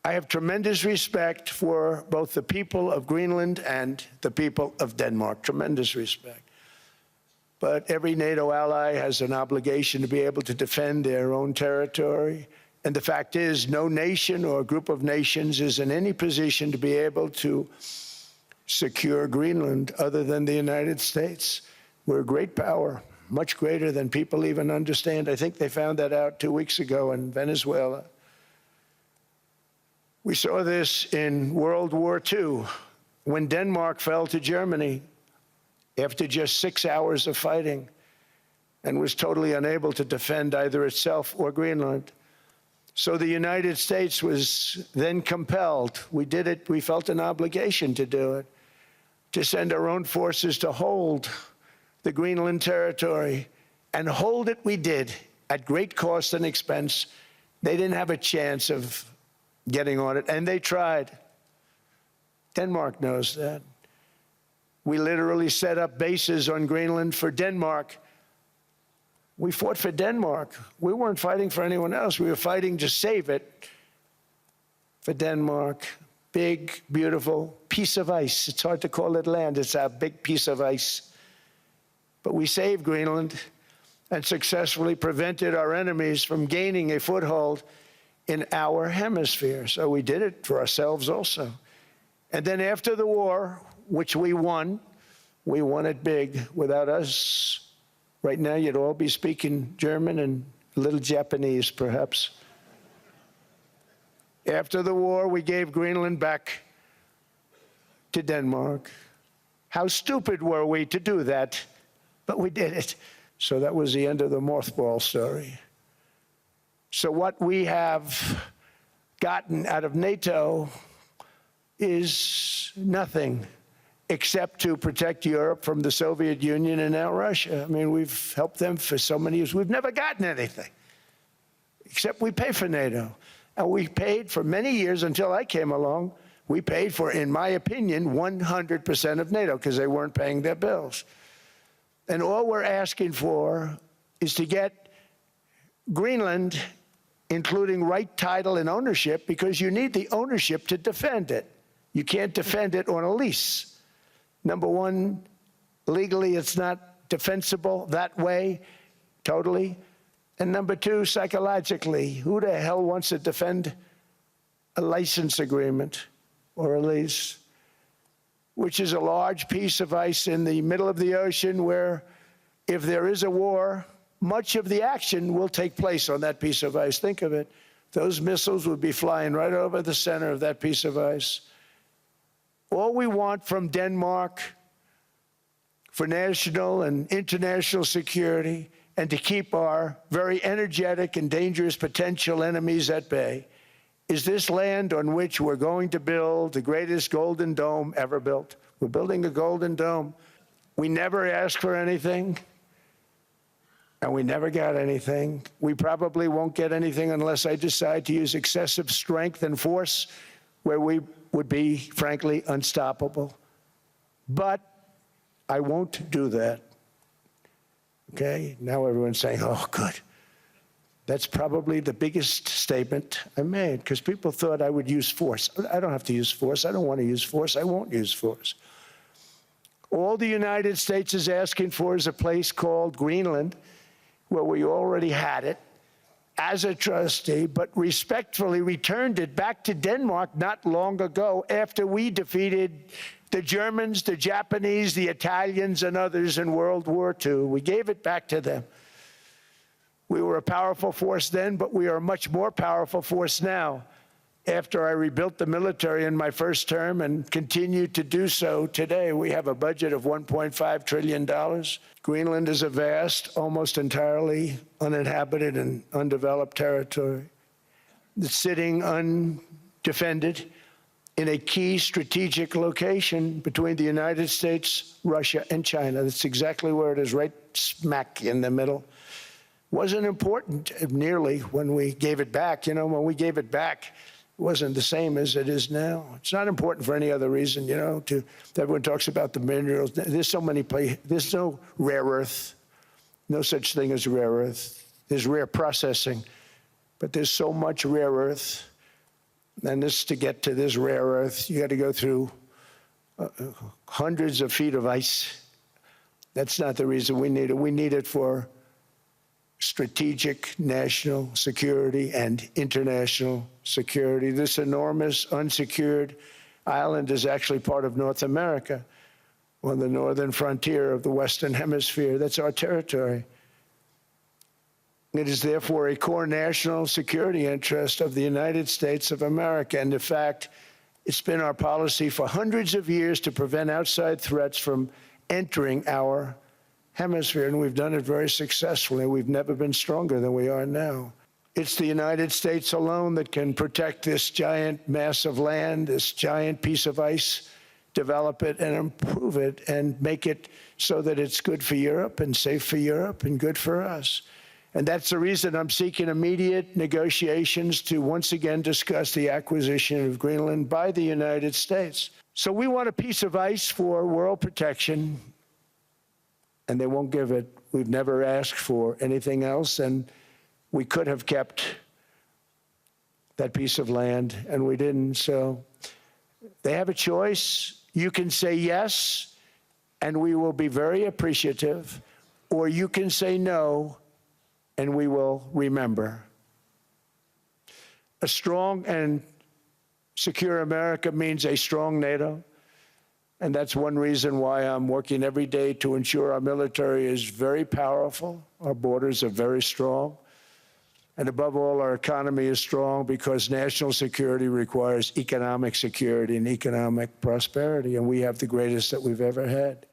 I have tremendous respect for both the people of Greenland and the people of Denmark, tremendous respect. But every NATO ally has an obligation to be able to defend their own territory. And the fact is, no nation or group of nations is in any position to be able to secure Greenland other than the United States. We're a great power, much greater than people even understand. I think they found that out 2 weeks ago in Venezuela. We saw this in World War II, when Denmark fell to Germany after just 6 hours of fighting and was totally unable to defend either itself or Greenland. So the United States was then compelled, we did it, we felt an obligation to do it, to send our own forces to hold the Greenland territory, and hold it we did at great cost and expense. They didn't have a chance of getting on it, and they tried. Denmark knows that. We literally set up bases on Greenland for Denmark. We fought for Denmark. We weren't fighting for anyone else. We were fighting to save it for Denmark. Big, beautiful piece of ice. It's hard to call it land. It's a big piece of ice. But we saved Greenland and successfully prevented our enemies from gaining a foothold in our hemisphere. So we did it for ourselves also. And then after the war, which we won it big. Without us, right now you'd all be speaking German and a little Japanese, perhaps. After the war, we gave Greenland back to Denmark. How stupid were we to do that? But we did it. So that was the end of the mothball story. So what we have gotten out of NATO is nothing except to protect Europe from the Soviet Union and now Russia. I mean, we've helped them for so many years. We've never gotten anything, except we pay for NATO. And we paid for many years until I came along. We paid for, in my opinion, 100% of NATO because they weren't paying their bills. And all we're asking for is to get Greenland, including right title and ownership, because you need the ownership to defend it. You can't defend it on a lease. Number one, legally it's not defensible that way, totally. And number two, psychologically, who the hell wants to defend a license agreement or a lease, which is a large piece of ice in the middle of the ocean where if there is a war, much of the action will take place on that piece of ice. Think of it. Those missiles would be flying right over the center of that piece of ice. All we want from Denmark for national and international security and to keep our very energetic and dangerous potential enemies at bay is this land on which we're going to build the greatest golden dome ever built. We're building a golden dome. We never asked for anything, and we never got anything. We probably won't get anything unless I decide to use excessive strength and force where we would be, frankly, unstoppable. But I won't do that. Okay? Now everyone's saying, oh, good. That's probably the biggest statement I made, because people thought I would use force. I don't have to use force. I don't want to use force. I won't use force. All the United States is asking for is a place called Greenland, where we already had it as a trustee, but respectfully returned it back to Denmark not long ago after we defeated the Germans, the Japanese, the Italians, and others in World War II. We gave it back to them. We were a powerful force then, but we are a much more powerful force now after I rebuilt the military in my first term and continue to do so today. We have a budget of $1.5 trillion. Greenland is a vast, almost entirely uninhabited and undeveloped territory that's sitting undefended in a key strategic location between the United States, Russia, and China. That's exactly where it is, right smack in the middle. Wasn't important nearly when we gave it back. You know, when we gave it back, it wasn't the same as it is now. It's not important for any other reason, you know, everyone talks about the minerals. There's so many places. There's no rare earth, no such thing as rare earth. There's rare processing, but there's so much rare earth And this, to get to this rare earth, you got to go through hundreds of feet of ice. That's not the reason we need it. We need it for strategic national security and international security. This enormous unsecured island is actually part of North America, on the northern frontier of the Western Hemisphere. That's our territory. It is therefore a core national security interest of the United States of America. And in fact, it's been our policy for hundreds of years to prevent outside threats from entering our hemisphere, and we've done it very successfully. We've never been stronger than we are now. It's the United States alone that can protect this giant mass of land, this giant piece of ice, develop it and improve it and make it so that it's good for Europe and safe for Europe and good for us. And that's the reason I'm seeking immediate negotiations to once again discuss the acquisition of Greenland by the United States. So we want a piece of ice for world protection, and they won't give it. We've never asked for anything else, and we could have kept that piece of land, and we didn't. So they have a choice. You can say yes, and we will be very appreciative, or you can say no, and we will remember. A strong and secure America means a strong NATO, and that's one reason why I'm working every day to ensure our military is very powerful, our borders are very strong, and above all, our economy is strong, because national security requires economic security and economic prosperity, and we have the greatest that we've ever had.